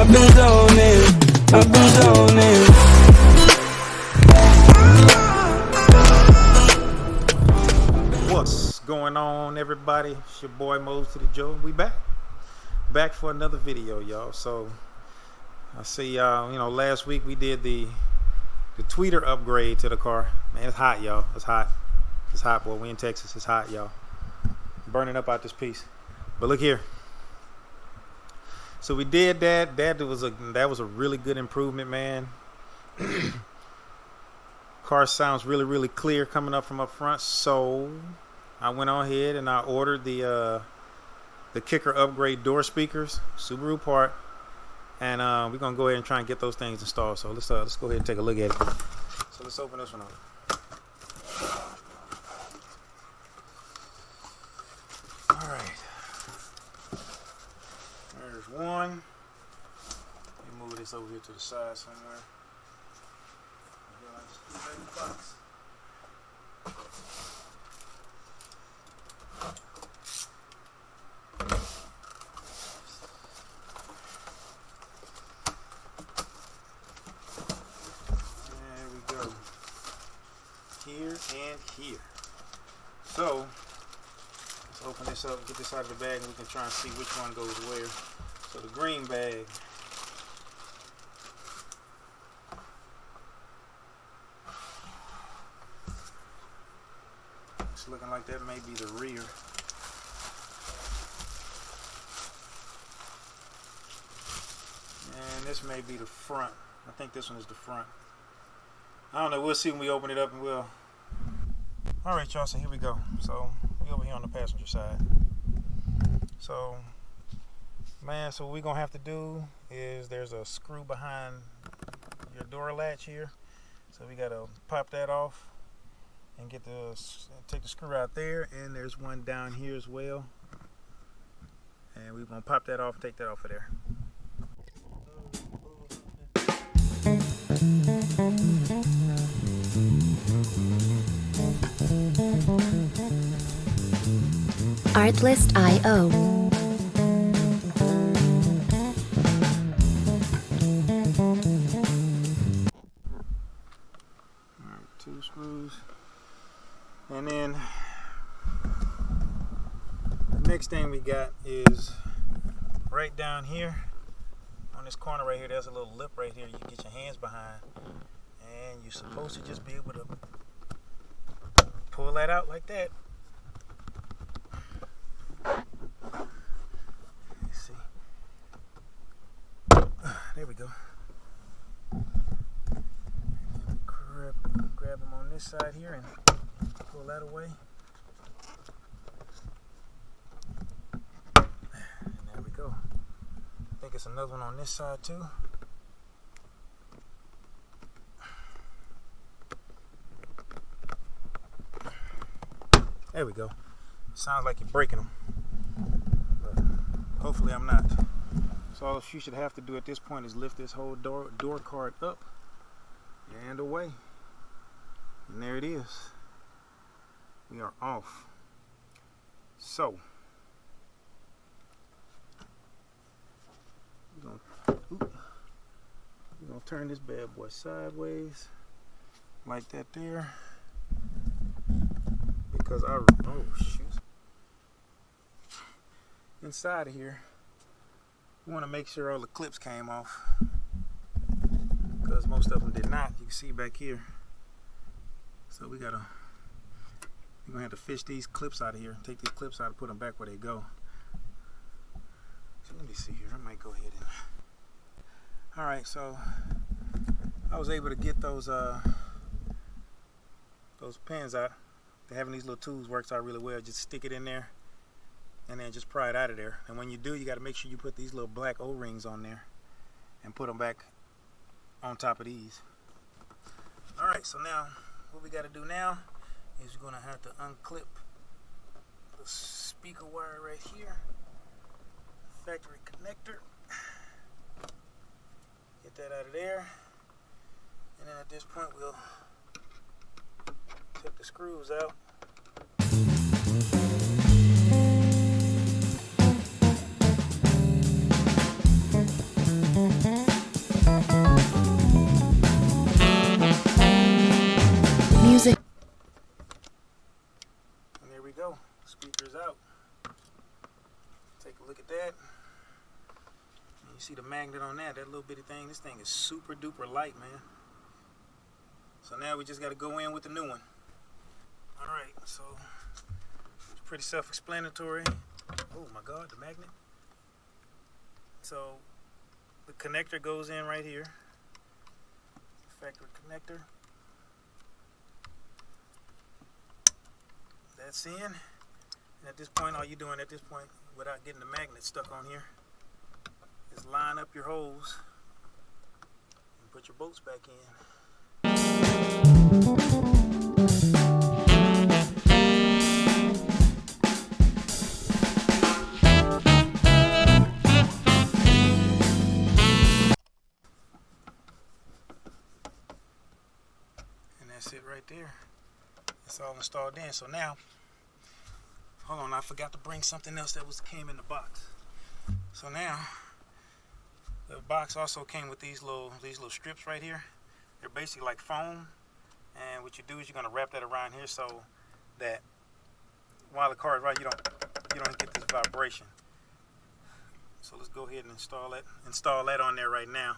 I've been zoning, I've been zoning. What's going on, everybody? It's your boy MoJo to the Joe. We back for another video, y'all. So I see last week we did the tweeter upgrade to the car. Man, it's hot, y'all. It's hot, boy. We in Texas. It's hot, y'all. Burning up out this piece. But look here. So we did that. That was a really good improvement, man. Car sounds really, really clear coming up from up front. So I went on ahead and I ordered the kicker upgrade door speakers, Subaru part, and we're gonna go ahead and try and get those things installed. So let's go ahead and take a look at it. So let's open this one up. All right. There's one. Let me move this over here to the side somewhere. Box. There we go. Here and here. So let's open this up and get this out of the bag, and we can try and see which one goes where. So the green bag. It's looking like that may be the rear. And this may be the front. I think this one is the front. I don't know. We'll see when we open it up, and we'll. All right, y'all. So here we go. So we over here on the passenger side. So, man. So what we're gonna have to do is there's a screw behind your door latch here. So we gotta pop that off and take the screw out there, and there's one down here as well, and we're gonna pop that off and take that off of there. Artlist.io. Alright, 2 screws. And then the next thing we got is right down here on this corner right here. There's a little lip right here you can get your hands behind, and you're supposed to just be able to pull that out like that. Let's see. There we go. And grab them on this side here and pull that away. And there we go. I think it's another one on this side too. There we go. Sounds like you're breaking them, but hopefully I'm not. So all you should have to do at this point is lift this whole door card up and away. And there it is. We are off. So we're gonna turn this bad boy sideways like that there, because inside of here we want to make sure all the clips came off, because most of them did not. You can see back here. So we're gonna have to fish these clips out of here, take these clips out and put them back where they go. So let me see here. I might go ahead and. All right, so I was able to get those pins out. Having these little tools works out really well. Just stick it in there and then just pry it out of there. And when you do, you got to make sure you put these little black O-rings on there and put them back on top of these. All right, so now what we got to do now is you're going to have to unclip the speaker wire right here, factory connector. Get that out of there, and then at this point we'll take the screws out. see the magnet on that little bitty thing. This thing is super duper light, man. So now we just got to go in with the new one. All right, so it's pretty self-explanatory. Oh my God, the magnet. So the connector goes in right here. Factory connector. That's in. And at this point, all you're doing at this point, without getting the magnet stuck on here, is line up your holes and put your bolts back in. And that's it right there. It's all installed in. So now, hold on, I forgot to bring something else that came in the box. So now, the box also came with these little strips right here. They're basically like foam, and what you do is you're gonna wrap that around here so that while the car is right, you don't get this vibration. So let's go ahead and install that on there right now.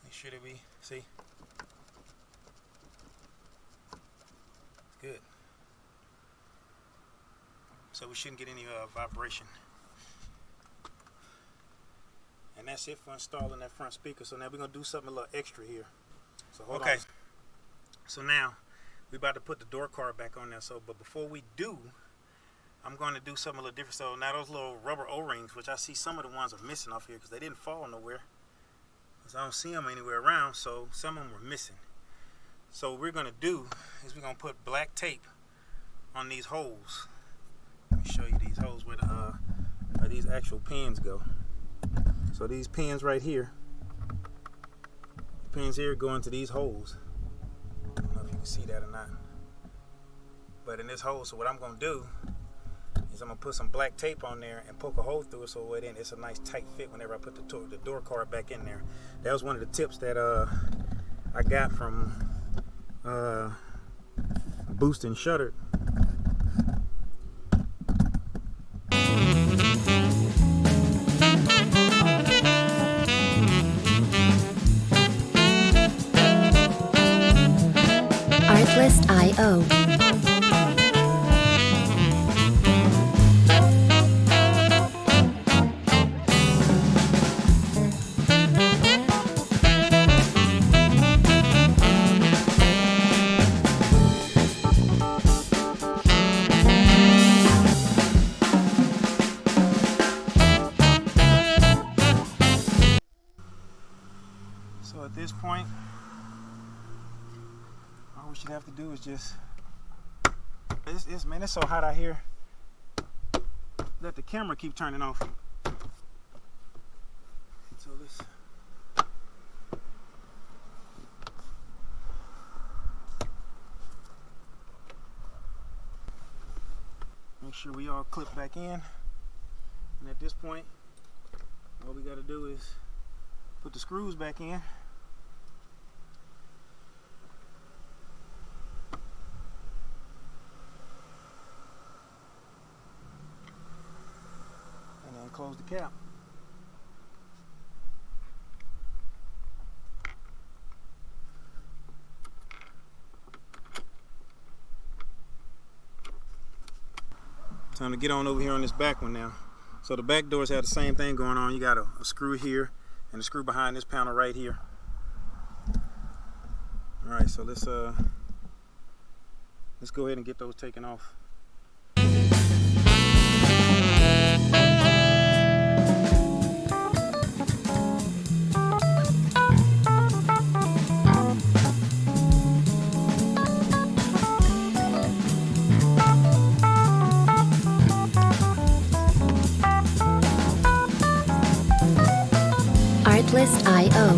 Make sure that we see. Good. So we shouldn't get any vibration. And that's it for installing that front speaker. So now we're gonna do something a little extra here. So hold on. So now we're about to put the door card back on there. So, but before we do, I'm going to do something a little different. So now those little rubber O-rings, which I see some of the ones are missing off here because they didn't fall nowhere. Because I don't see them anywhere around. So some of them were missing. So what we're gonna do is we're gonna put black tape on these holes. Let me show you these holes where these actual pins go. So these pins right here, the pins here go into these holes. I don't know if you can see that or not. But in this hole, so what I'm gonna do is I'm gonna put some black tape on there and poke a hole through it so it's a nice tight fit whenever I put the door card back in there. That was one of the tips that I got from Boost and Shuttered. Artlist.io. So at this point, all we should have to do is just, man, it's so hot out here that the camera keep turning off. So let's make sure we all clip back in. And at this point, all we got to do is put the screws back in. And then close the cap. Time to get on over here on this back one now. So the back doors have the same thing going on. You got a screw here and a screw behind this panel right here. All right, so let's go ahead and get those taken off. Artlist.io.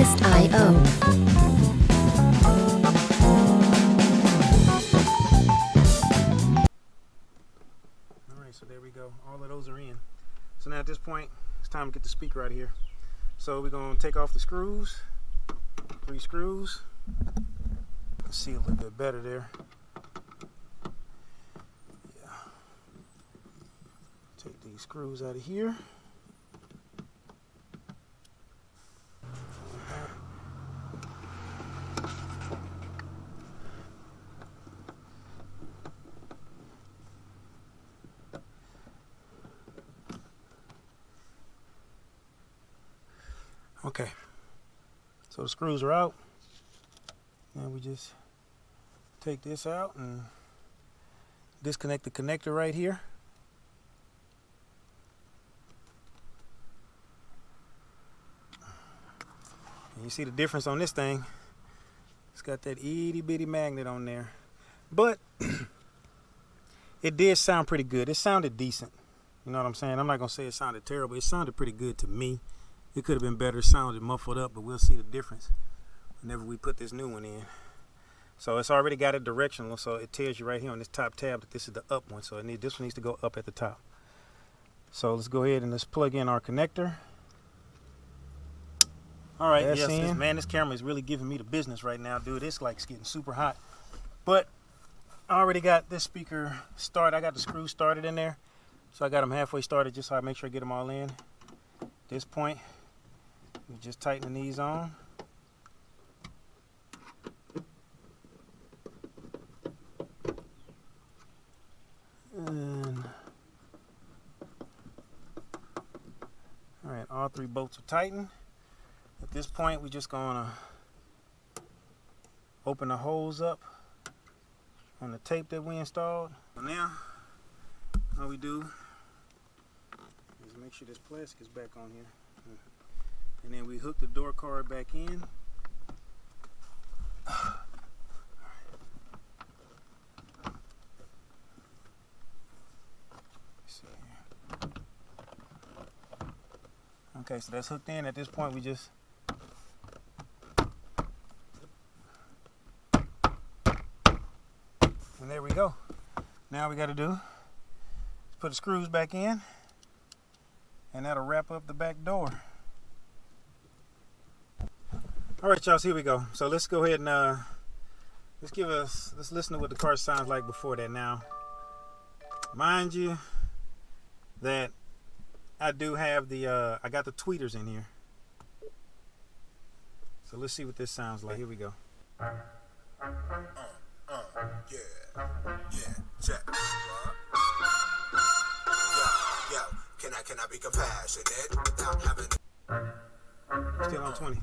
artlist.io. Alright, so there we go. All of those are in. So now at this point, it's time to get the speaker out of here. So we're going to take off the screws. 3 screws. Let's see a little bit better there. Yeah. Take these screws out of here. Okay, so the screws are out. Now we just take this out and disconnect the connector right here. And you see the difference on this thing. It's got that itty bitty magnet on there. But it did sound pretty good. It sounded decent. You know what I'm saying? I'm not going to say it sounded terrible. It sounded pretty good to me. It could have been better, sounded muffled up, but we'll see the difference whenever we put this new one in. So it's already got it directional, so it tells you right here on this top tab that this is the up one. So this one needs to go up at the top. So let's go ahead and let's plug in our connector. All right, yes, man, this camera is really giving me the business right now, dude. It's like it's getting super hot. But I already got this speaker started. I got the screws started in there. So I got them halfway started just so I make sure I get them all in. At this point, we're just tightening these on. And all right, all 3 bolts are tightened. At this point, we're just gonna open the holes up on the tape that we installed. So now, all we do is make sure this plastic is back on here. And then we hook the door card back in. Okay, so that's hooked in. At this point, we just and there we go. Now we got to do is put the screws back in, and that'll wrap up the back door. All right, y'all, so here we go. So let's go ahead and let's listen to what the car sounds like before that. Now, mind you that I do have the I got the tweeters in here. So let's see what this sounds like. Here we go. Check. Yo, can I be compassionate without having Still on 20.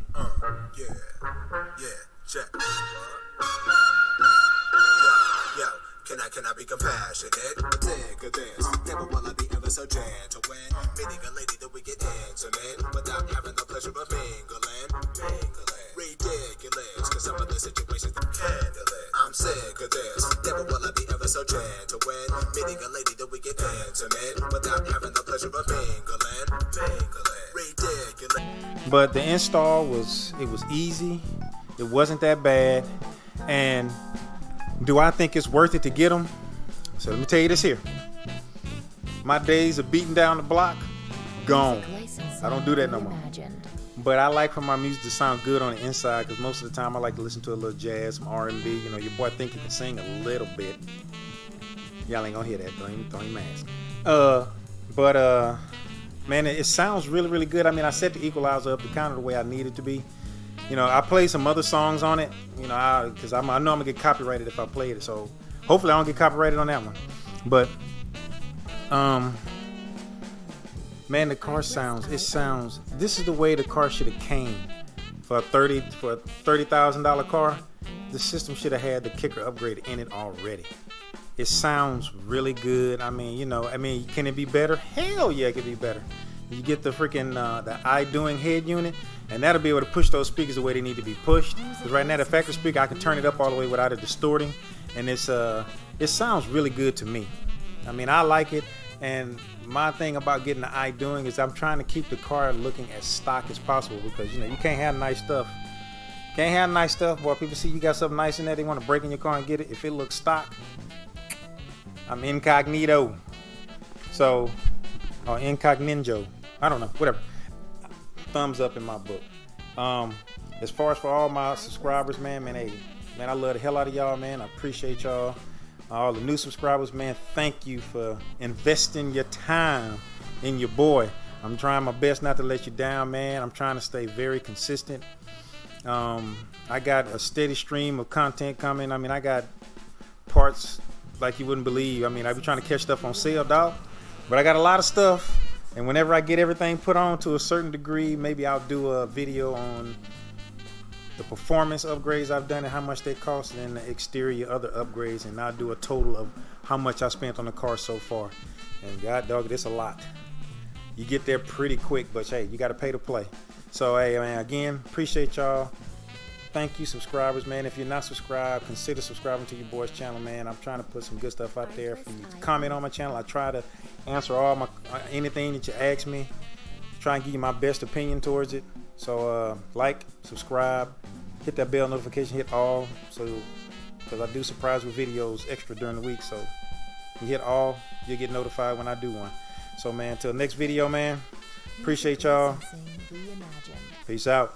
Check. Yo, can I be compassionate? Think of this. Never will I be ever so gentle when meeting a lady that we get intimate without having the pleasure of mingling. Ridiculous, cause some of the situations can handle it. I'm sick of this. Never will I be ever so gentle when meeting a lady that we get intimate without having the pleasure of mingling. Ridiculous. But the install was easy. It wasn't that bad. And do I think it's worth it to get them? So let me tell you this here. My days of beating down the block, gone. I don't do that no more. But I like for my music to sound good on the inside, because most of the time I like to listen to a little jazz, some R&B. You know, your boy think he can sing a little bit. Y'all ain't gonna hear that. Don't even ask. Man, it sounds really, really good. I mean, I set the equalizer up to kind of the way I need it to be. You know, I play some other songs on it, you know, because I know I'm gonna get copyrighted if I play it. So hopefully I don't get copyrighted on that one. But man, the car sounds. This is the way the car should have came for a $30,000 car. The system should have had the kicker upgrade in it already. It sounds really good. I mean, you know, can it be better? Hell yeah, it could be better. You get the freaking the iDoing head unit, and that'll be able to push those speakers the way they need to be pushed. Because right now, the factory speaker, I can turn it up all the way without it distorting, and it sounds really good to me. I mean, I like it, And my thing about getting the iDoing is I'm trying to keep the car looking as stock as possible, because you know you can't have nice stuff. Can't have nice stuff, boy. People see you got something nice in there, they want to break in your car and get it. If it looks stock, I'm incognito. So, or incognito. I don't know, whatever. Thumbs up in my book. As far as for all my subscribers, man, hey, man, I love the hell out of y'all, man. I appreciate y'all. All the new subscribers, man, thank you for investing your time in your boy. I'm trying my best not to let you down, man. I'm trying to stay very consistent. I got a steady stream of content coming. I mean, I got parts like you wouldn't believe. I mean, I be trying to catch stuff on sale, dog. But I got a lot of stuff. And whenever I get everything put on to a certain degree, maybe I'll do a video on the performance upgrades I've done and how much they cost, and then the exterior other upgrades, and I'll do a total of how much I spent on the car so far. And god dog, it's a lot. You get there pretty quick, but hey, you got to pay to play. So hey, man, again, appreciate y'all. Thank you, subscribers, man. If you're not subscribed, consider subscribing to your boy's channel, man. I'm trying to put some good stuff out there for you to comment on my channel. I try to answer all my anything that you ask me. Try and give you my best opinion towards it. So like, subscribe, hit that bell notification, hit all, so because I do surprise with videos extra during the week. So you hit all, you'll get notified when I do one. So man, until next video, man, appreciate y'all. Peace out.